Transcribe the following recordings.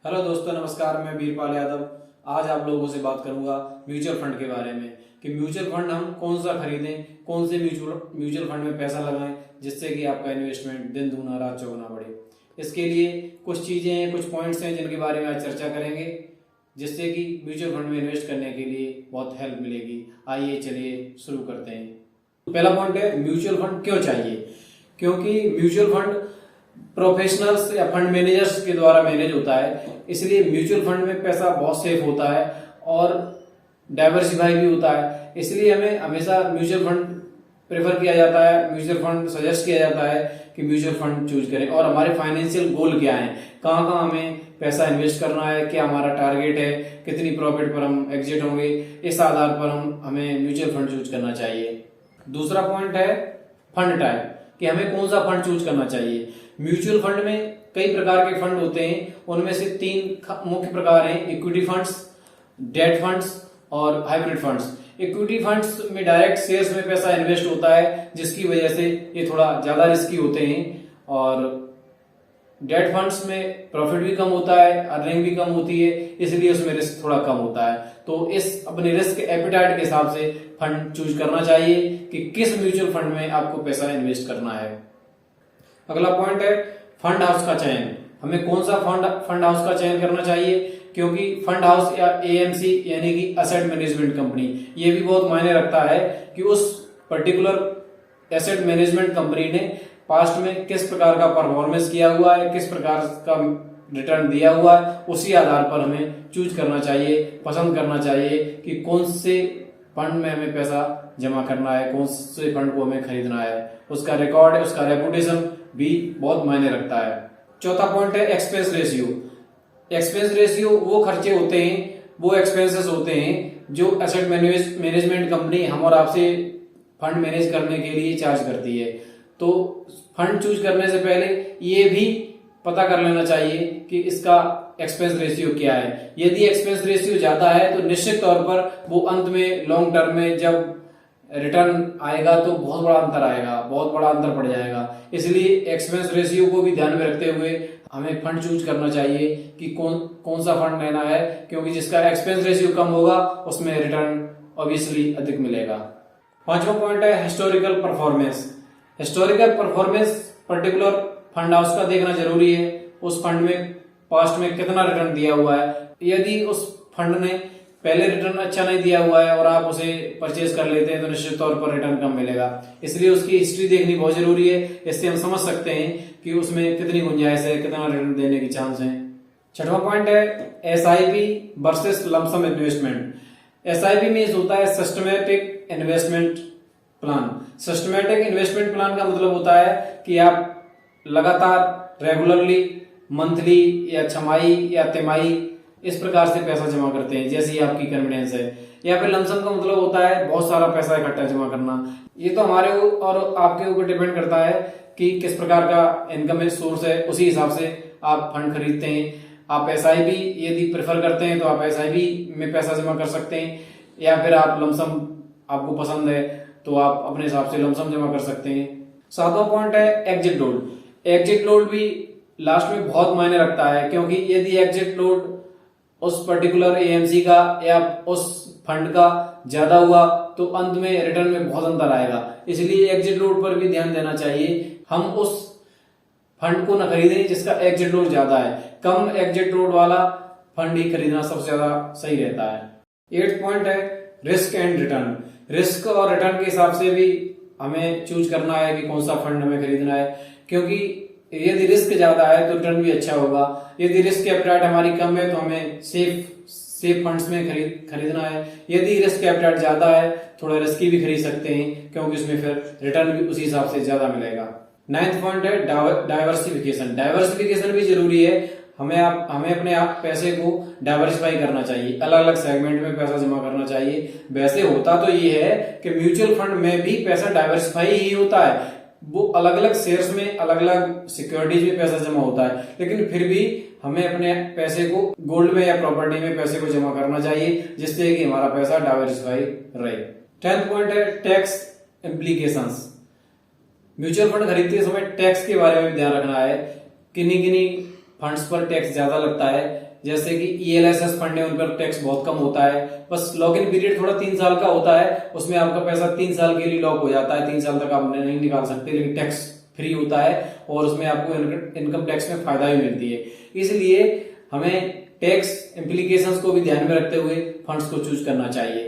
Hello दोस्तों, नमस्कार। मैं वीरपाल यादव आज आप लोगों से बात करूंगा म्यूचुअल फंड के बारे में कि म्यूचुअल फंड हम कौन सा खरीदें, कौन से म्यूचुअल फंड में पैसा लगाएं जिससे कि आपका इन्वेस्टमेंट दिन दूना रात चौगुना बढ़े। इसके लिए कुछ चीजें हैं, कुछ पॉइंट्स हैं जिनके बारे में आज चर्चा करेंगे जिससे कि म्यूचुअल फंड में इन्वेस्ट करने के लिए बहुत हेल्प मिलेगी। आइए चलिए शुरू करते हैं। पहला पॉइंट है म्यूचुअल फंड क्यों चाहिए। क्योंकि म्यूचुअल फंड प्रोफेशनल्स या फंड मैनेजर्स के द्वारा मैनेज होता है, इसलिए म्यूचुअल फंड में पैसा बहुत सेफ होता है और डाइवर्सिफाई भी होता है। इसलिए हमें हमेशा म्यूचुअल फंड प्रेफर किया जाता है, म्यूचुअल फंड सजेस्ट किया जाता है कि म्यूचुअल फंड चूज करें। और हमारे फाइनेंशियल गोल क्या है, कहाँ कहाँ हमें पैसा इन्वेस्ट करना है, क्या हमारा टारगेट है, कितनी प्रॉफिट पर हम एग्जिट होंगे, इस आधार पर हमें म्यूचुअल फंड चूज करना चाहिए। दूसरा पॉइंट है फंड टाइप, कि हमें कौन सा फंड चूज करना चाहिए। म्यूचुअल फंड में कई प्रकार के फंड होते हैं, उनमें से तीन मुख्य प्रकार हैं: इक्विटी फंड्स, डेट फंड्स और हाइब्रिड फंड्स। इक्विटी फंड्स में डायरेक्ट शेयर्स में पैसा इन्वेस्ट होता है, जिसकी वजह से ये थोड़ा ज्यादा रिस्की होते हैं। और डेट फंड्स में प्रॉफिट भी कम होता है, अर्निंग भी कम होती है, इसलिए उसमें रिस्क थोड़ा कम होता है। तो इस अपने रिस्क एपिटाइट के हिसाब से फंड चूज करना चाहिए कि किस म्यूचुअल फंड में आपको पैसा इन्वेस्ट करना है। अगला पॉइंट है फंड हाउस का चयन। हमें कौन सा फंड हाउस का चयन करना चाहिए, क्योंकि फंड हाउस या एएमसी यानी कि एसेट मैनेजमेंट कंपनी, ये भी बहुत मायने रखता है कि उस पर्टिकुलर एसेट मैनेजमेंट कंपनी ने पास्ट में किस प्रकार का परफॉर्मेंस किया हुआ है, किस प्रकार का रिटर्न दिया हुआ है। उसी आधार पर हमें चूज करना चाहिए, पसंद करना चाहिए कि कौन से फंड में हमें पैसा जमा करना है, कौन से फंड को हमें खरीदना है। उसका रिकॉर्ड, उसका रेपुटेशन भी बहुत मायने रखता है। चौथा पॉइंट है एक्सपेंस रेशियो। एक्सपेंस रेशियो वो खर्चे होते हैं, वो एक्सपेंसेस होते हैं जो एसेट मैनेजमेंट कंपनी हम और आपसे फंड मैनेज करने के लिए चार्ज करती है। तो फंड चूज करने से पहले ये भी पता कर लेना चाहिए कि इसका एक्सपेंस रेशियो क्या है। यदि एक्सपेंस रेशियो ज्यादा है तो निश्चित तौर पर वो अंत में लॉन्ग टर्म में जब रिटर्न आएगा तो बहुत बड़ा अंतर आएगा, बहुत बड़ा अंतर पड़ जाएगा। इसलिए एक्सपेंस रेशियो को भी ध्यान में रखते हुए हमें फंड चूज करना चाहिए कि कौन सा फंड लेना है, क्योंकि जिसका एक्सपेंस रेशियो कम होगा उसमें रिटर्न ऑब्वियसली अधिक मिलेगा। पांचवा पॉइंट है historical performance. Historical performance particular fund house का देखना जरूरी है। उस फंड में पास्ट में कितना रिटर्न दिया हुआ है। यदि उस फंड ने पहले रिटर्न अच्छा नहीं दिया हुआ है और आप उसे परचेज कर लेते हैं तो निश्चित तौर पर रिटर्न कम मिलेगा। इसलिए उसकी हिस्ट्री देखनी बहुत जरूरी है। इससे हम समझ सकते हैं कि उसमें कितनी गुंजाइश है, कितना रिटर्न देने की चांस है। छठवां पॉइंट है SIP versus lump sum investment. SIP means होता है systematic investment plan. Systematic investment plan का मतलब होता है कि आप लगातार रेगुलरली मंथली या छमाही या तिमाही इस प्रकार से पैसा जमा करते हैं, जैसी आपकी कन्वीनियंस है। या फिर लमसम का मतलब होता है बहुत सारा पैसा इकट्ठा जमा करना। ये तो हमारे और आपके ऊपर डिपेंड करता है कि किस प्रकार का इनकम सोर्स है, उसी हिसाब से आप फंड खरीदते हैं। आप एसआईपी यदि प्रेफर करते हैं तो आप एसआईपी में पैसा जमा कर सकते हैं, या फिर आप लमसम आपको पसंद है तो आप अपने हिसाब से लमसम जमा कर सकते हैं। सातवां पॉइंट है एग्जिट लोड। एग्जिट लोड भी लास्ट में बहुत मायने रखता है, क्योंकि यदि एग्जिट लोड उस पर्टिकुलर एएमसी का या उस फंड का ज्यादा हुआ तो अंत में रिटर्न में बहुत अंतर आएगा। इसलिए एग्जिट लोड पर भी ध्यान देना चाहिए। हम उस फंड को न खरीदें जिसका एग्जिट लोड ज्यादा है। कम एग्जिट लोड वाला फंड ही खरीदना सबसे ज्यादा सही रहता है। 8th पॉइंट है रिस्क एंड रिटर्न। रिस्क और रिटर्न के हिसाब से भी हमें चूज करना है कि कौन सा फंड हमें खरीदना है, क्योंकि यदि रिस्क ज्यादा है तो रिटर्न भी अच्छा होगा। यदि रिस्क एपेटाइट हमारी कम है तो हमें सेफ फंड्स में खरीदना है। यदि रिस्क एपेटाइट ज्यादा है, थोड़ा रिस्की भी खरीद सकते हैं, क्योंकि उसमें फिर रिटर्न भी उसी हिसाब से ज्यादा मिलेगा। 9th पॉइंट है डाइवर्सिफिकेशन। डाइवर्सिफिकेशन भी जरूरी है। हमें अपने आप पैसे को डाइवर्सिफाई करना चाहिए, अलग अलग सेगमेंट में पैसा जमा करना चाहिए। वैसे होता तो ये है कि म्यूचुअल फंड में भी पैसा डाइवर्सिफाई ही होता है, वो अलग अलग शेयर्स में, अलग अलग सिक्योरिटीज में पैसा जमा होता है, लेकिन फिर भी हमें अपने पैसे को गोल्ड में या प्रॉपर्टी में पैसे को जमा करना चाहिए, जिससे कि हमारा पैसा डाइवर्सिफाई रहे। 10th पॉइंट है टैक्स इम्प्लीकेशंस। म्यूचुअल फंड खरीदते समय टैक्स के बारे में भी ध्यान रखना है। किन्हीं फंड्स पर टैक्स ज्यादा लगता है, जैसे कि ELSS फंड है उन पर टैक्स बहुत कम होता है, बस लॉक इन पीरियड थोड़ा 3 साल का होता है, उसमें आपका पैसा 3 साल के लिए लॉक हो जाता है, 3 साल तक आप नहीं निकाल सकते, लेकिन टैक्स फ्री होता है और उसमें आपको इनकम टैक्स में फायदा भी मिलती है। इसलिए हमें टैक्स इम्प्लीकेशंस को भी ध्यान में रखते हुए फंड्स को चूज करना चाहिए।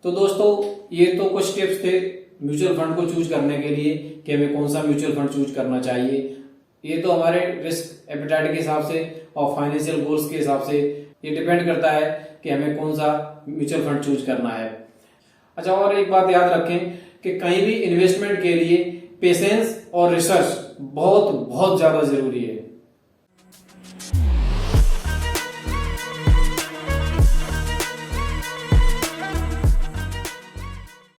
तो दोस्तों ये तो कुछ टिप्स थे म्यूचुअल फंड को चूज करने के लिए कि हमें कौन सा म्यूचुअल फंड चूज करना चाहिए। ये तो हमारे रिस्क एपेटाइट के हिसाब से और फाइनेंशियल गोल्स के हिसाब से ये डिपेंड करता है कि हमें कौन सा म्यूचुअल फंड चूज करना है। अच्छा, और एक बात याद रखें कि कहीं भी इन्वेस्टमेंट के लिए पेशेंस और रिसर्च बहुत बहुत ज्यादा जरूरी है।